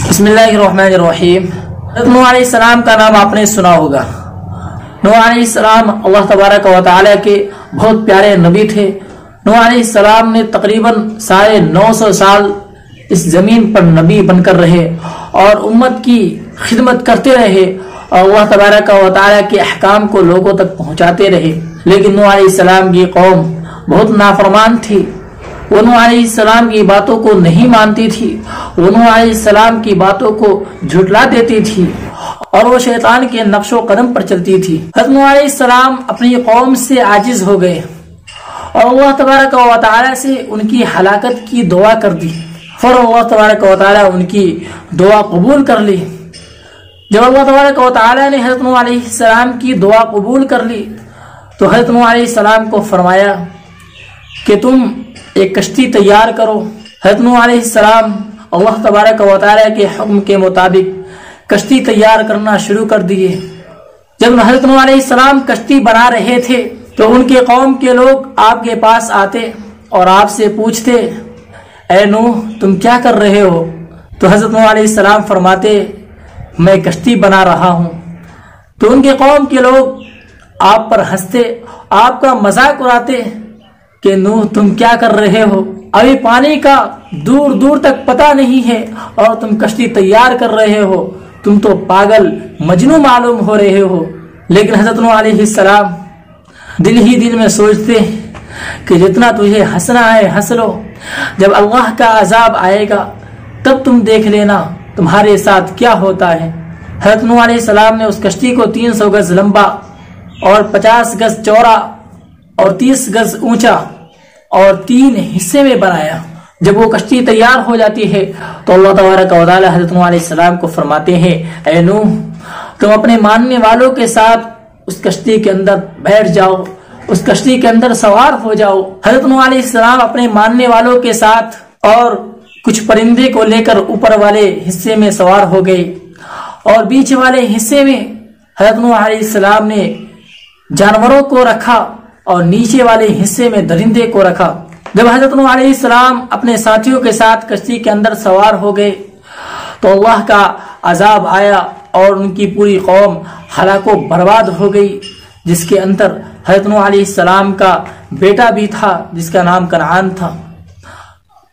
بسم اللہ الرحمن الرحیم۔ نوح علیہ السلام کا نام آپ نے سنا ہوگا۔ نوح علیہ السلام اللہ تبارک و تعالی کے بہت پیارے نبی تھے۔ نوح علیہ السلام نے تقریباً 950 سال اس زمین پر نبی بن کر رہے اور امت کی خدمت کرتے رہے اور اللہ تبارک و تعالی کے احکام کو لوگوں تک پہنچاتے رہے، لیکن نوح علیہ السلام کی قوم بہت نافرمان تھی۔ وہ نوح علیہ السلام کی باتوں کو نہیں مانتی تھی، وہ نوح علیہ السلام کی باتوں کو جھٹلا دیتی تھی اور وہ شیطان کے نقش و قدم پر چلتی تھی۔ حضرت نوح علیہ السلام اپنی قوم سے عاجز ہو گئے اور اللہ تبارک و تعالی سے ان کی ہلاکت کی دعا کر دی، اور اللہ تبارک و تعالی ان کی دعا قبول کر لی۔ جب اللہ تبارک و تعالی نے حضرت نوح علیہ السلام کی دعا قبول کر لی تو حضرت نوح علیہ السلام کو فرمایا کہ تم ایک کشتی تیار کرو۔ حضرت نوح علیہ السلام اللہ تبارک و تعالی کے حکم کے مطابق کشتی تیار کرنا شروع کر دیے۔ جب حضرت نوح علیہ السلام کشتی بنا رہے تھے تو ان کے قوم کے لوگ آپ کے پاس آتے اور آپ سے پوچھتے، اے نوح تم کیا کر رہے ہو؟ تو حضرت نوح علیہ السلام فرماتے، میں کشتی بنا رہا ہوں۔ تو ان کے قوم کے لوگ آپ پر ہنستے، آپ کا مذاق اڑاتے کہ نوح تم کیا کر رہے ہو؟ ابھی پانی کا دور دور تک پتہ نہیں ہے اور تم کشتی تیار کر رہے ہو، تم تو پاگل مجنون معلوم ہو رہے ہو۔ لیکن حضرت نوح علیہ السلام دل ہی دل میں سوچتے کہ جتنا تجھے ہنسنا ہے ہنس لو، جب اللہ کا عذاب آئے گا تب تم دیکھ لینا تمہارے ساتھ کیا ہوتا ہے۔ حضرت نوح علیہ السلام نے اس کشتی کو 300 گز لمبا اور 50 گز چوڑا اور 30 گز اونچا اور 3 حصے میں بنایا۔ جب وہ کشتی تیار ہو جاتی ہے تو اللہ تبارک و تعالی حضرت نوح علیہ السلام کو فرماتے ہیں، اے نوح تم اپنے ماننے والوں کے ساتھ اس کشتی کے اندر بیٹھ جاؤ، اس کشتی کے اندر سوار ہو جاؤ۔ حضرت نوح علیہ السلام اپنے ماننے والوں کے ساتھ اور کچھ پرندے کو لے کر اوپر والے حصے میں سوار ہو گئے اور بیچ والے حصے میں حضرت نوح علیہ السلام نے جانوروں کو رکھا اور نیچے والے حصے میں درندے کو رکھا۔ جب حضرت نوح علیہ السلام اپنے ساتھیوں کے ساتھ کشتی کے اندر سوار ہو گئے تو اللہ کا عذاب آیا اور ان کی پوری قوم ہلاک و برباد ہو گئی، جس کے اندر حضرت نوح علیہ السلام کا بیٹا بھی تھا جس کا نام کنعان تھا۔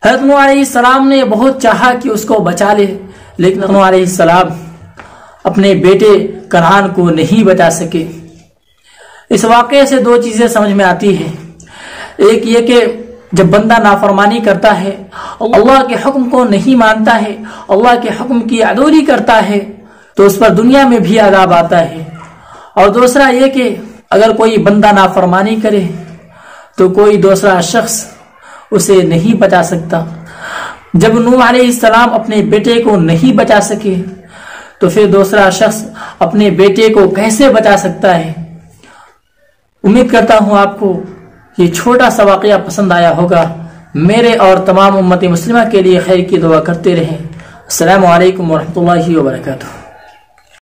حضرت نوح علیہ السلام نے بہت چاہا کہ اس کو بچا لے، لیکن نوح علیہ السلام اپنے بیٹے کنعان کو نہیں بچا سکے۔ اس واقعے سے 2 چیزیں سمجھ میں آتی ہے۔ ایک یہ کہ جب بندہ نافرمانی کرتا ہے، اللہ کے حکم کو نہیں مانتا ہے، اللہ کے حکم کی عدولی کرتا ہے تو اس پر دنیا میں بھی عذاب آتا ہے۔ اور دوسرا یہ کہ اگر کوئی بندہ نافرمانی کرے تو کوئی دوسرا شخص اسے نہیں بچا سکتا۔ جب نوح علیہ السلام اپنے بیٹے کو نہیں بچا سکے تو پھر دوسرا شخص اپنے بیٹے کو کیسے بچا سکتا ہے؟ امید کرتا ہوں آپ کو یہ چھوٹا سا واقعہ پسند آیا ہوگا۔ میرے اور تمام امت مسلمہ کے لیے خیر کی دعا کرتے رہیں۔ السلام علیکم ورحمۃ اللہ وبرکاتہ۔